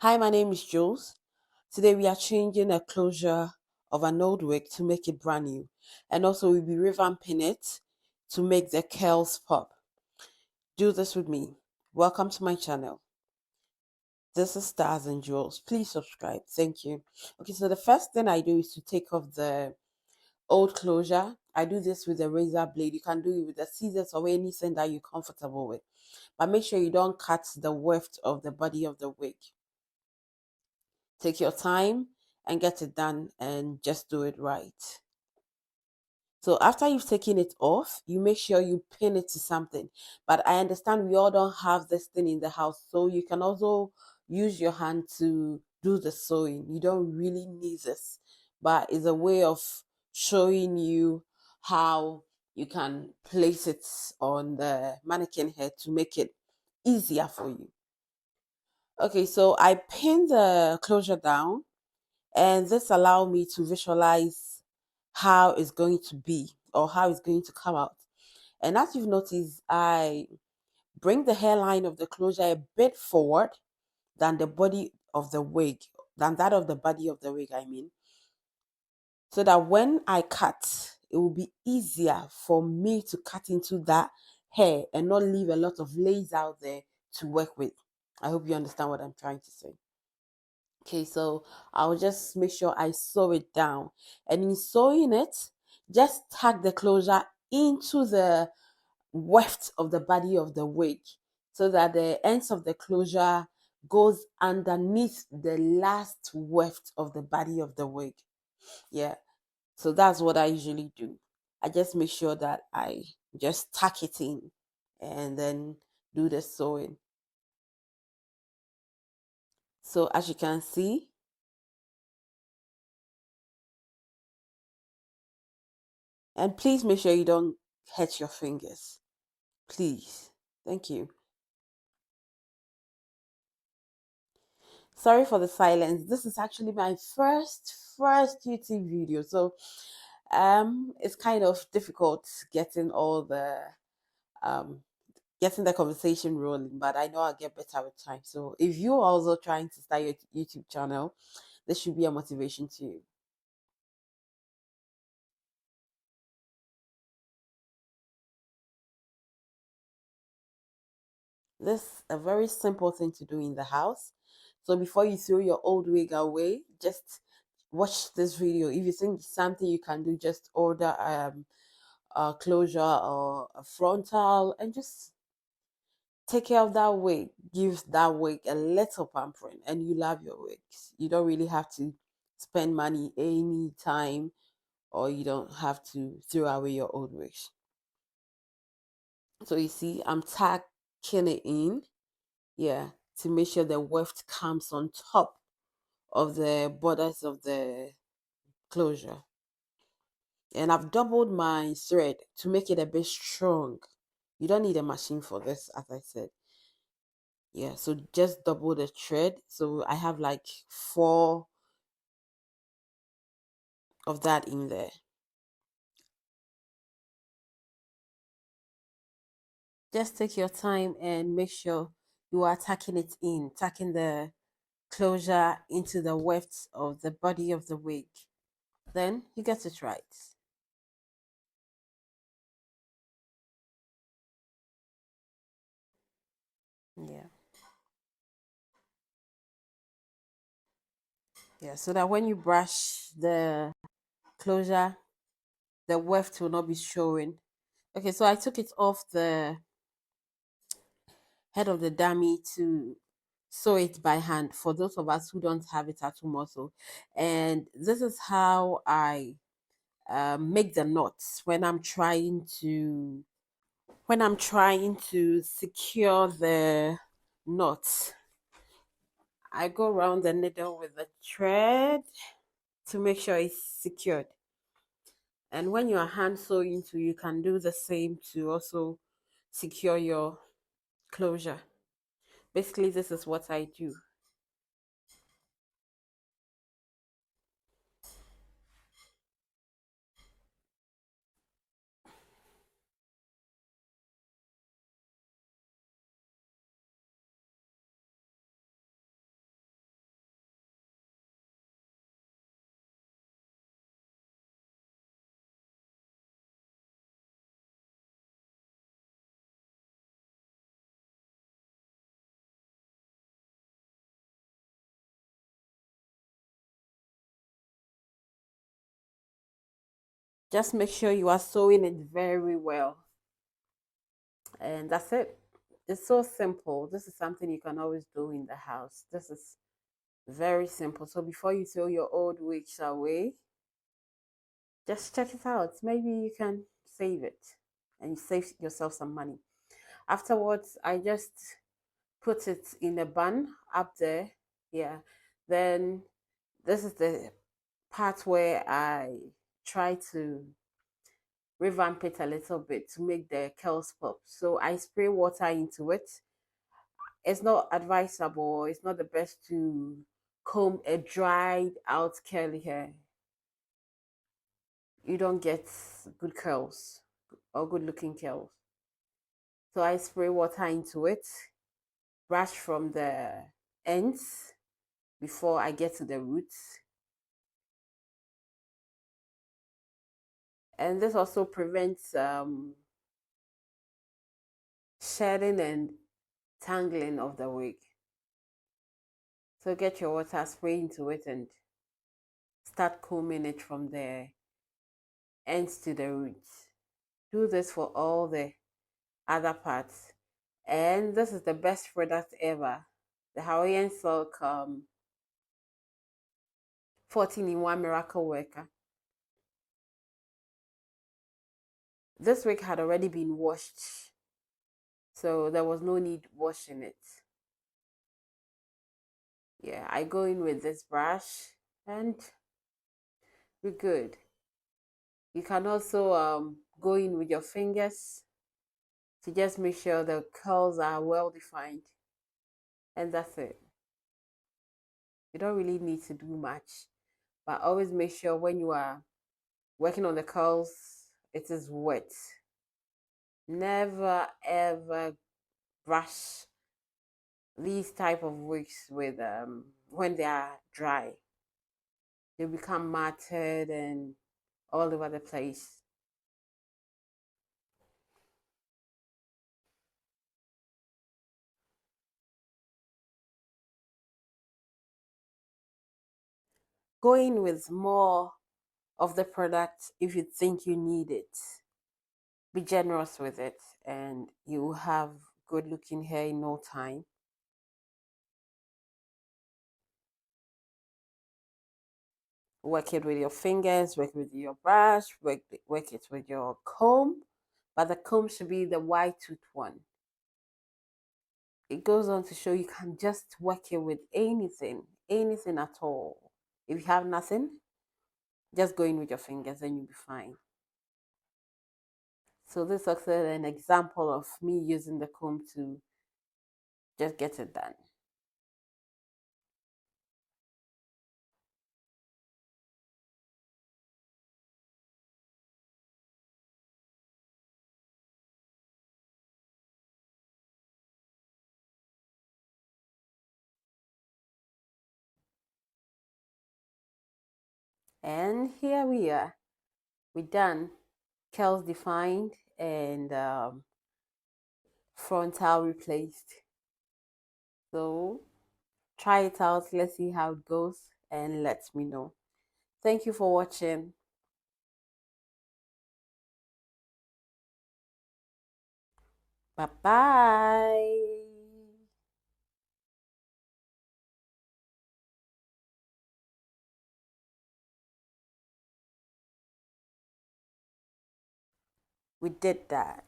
Hi, my name is Jules. Today we are changing a closure of an old wig to make it brand new. And also we'll be revamping it to make the curls pop. Do this with me. Welcome to my channel. This is Stars and Jewels. Please subscribe. Thank you. Okay, so the first thing I do is to take off the old closure. I do this with a razor blade. You can do it with the scissors or anything that you're comfortable with. But make sure you don't cut the weft of the body of the wig. Take your time and get it done and just do it right. So after you've taken it off, you make sure you pin it to something. But I understand we all don't have this thing in the house, so you can also use your hand to do the sewing. You don't really need this, but it's a way of showing you how you can place it on the mannequin head to make it easier for you. Okay, so I pin the closure down, and this allow me to visualize how it's going to be or how it's going to come out. And as you've noticed, I bring the hairline of the closure a bit forward than the body of the wig, than that of the body of the wig, I mean, so that when I cut, it will be easier for me to cut into that hair and not leave a lot of lace out there to work with. I hope you understand what I'm trying to say. Okay, so I'll just make sure I sew it down. And in sewing it, just tuck the closure into the weft of the body of the wig so that the ends of the closure goes underneath the last weft of the body of the wig. Yeah, so that's what I usually do. I just make sure that I just tuck it in and then do the sewing. So as you can see, and please make sure you don't hurt your fingers. Please. Thank you. Sorry for the silence. This is actually my first YouTube video. So it's kind of difficult getting all the um getting the conversation rolling, but I know I'll get better with time. So if you're also trying to start your YouTube channel, this should be a motivation to you. This is a very simple thing to do in the house. So before you throw your old wig away, just watch this video. If you think it's something you can do, just order a closure or a frontal and just take care of that wig. Give that wig a little pampering and you love your wigs. You don't really have to spend money any time, or you don't have to throw away your old wigs. So you see, I'm tacking it in, yeah, to make sure the weft comes on top of the borders of the closure. And I've doubled my thread to make it a bit strong. You don't need a machine for this, as I said. Yeah, so just double the thread. So I have like four of that in there. Just take your time and make sure you are tucking it in, tucking the closure into the weft of the body of the wig. Then you get it right. Yeah. Yeah, so that when you brush the closure, the weft will not be showing. Okay, so I took it off the head of the dummy to sew it by hand for those of us who don't have a tattoo muscle. And this is how I make the knots when I'm trying to secure the knots. I go around the needle with the thread to make sure it's secured. And when you are hand sewing too, you can do the same to also secure your closure. Basically, this is what I do. Just make sure you are sewing it very well. And that's it. It's so simple. This is something you can always do in the house. This is very simple. So before you throw your old wigs away, just check it out. Maybe you can save it and you save yourself some money. Afterwards, I just put it in a bun up there. Yeah. Then this is the part where I try to revamp it a little bit to make the curls pop. So I spray water into it. It's not advisable, it's not the best to comb a dried out curly hair. You don't get good curls or good looking curls. So I spray water into it, brush from the ends before I get to the roots. And this also prevents shedding and tangling of the wig. So get your water, spray into it, and start combing it from the ends to the roots. Do this for all the other parts. And this is the best product ever. The Hawaiian Silk 14 in 1 Miracle Worker. This wig had already been washed, so there was no need washing it. Yeah, I go in with this brush and we're good. You can also go in with your fingers to just make sure the curls are well defined. And that's it. You don't really need to do much, but always make sure when you are working on the curls, it is wet. Never ever brush these type of wigs with when they are dry. They become matted and all over the place. Go in with more of the product if you think you need it. Be generous with it and you will have good looking hair in no time. Work it with your fingers, work it with your brush, work it with your comb, but the comb should be the white tooth one. It goes on to show you can just work it with anything at all. If you have nothing, just go in with your fingers and you'll be fine. So this is also an example of me using the comb to just get it done. And here we are. We're done. Curls defined and frontal replaced. So try it out. Let's see how it goes and let me know. Thank you for watching. Bye bye. We did that.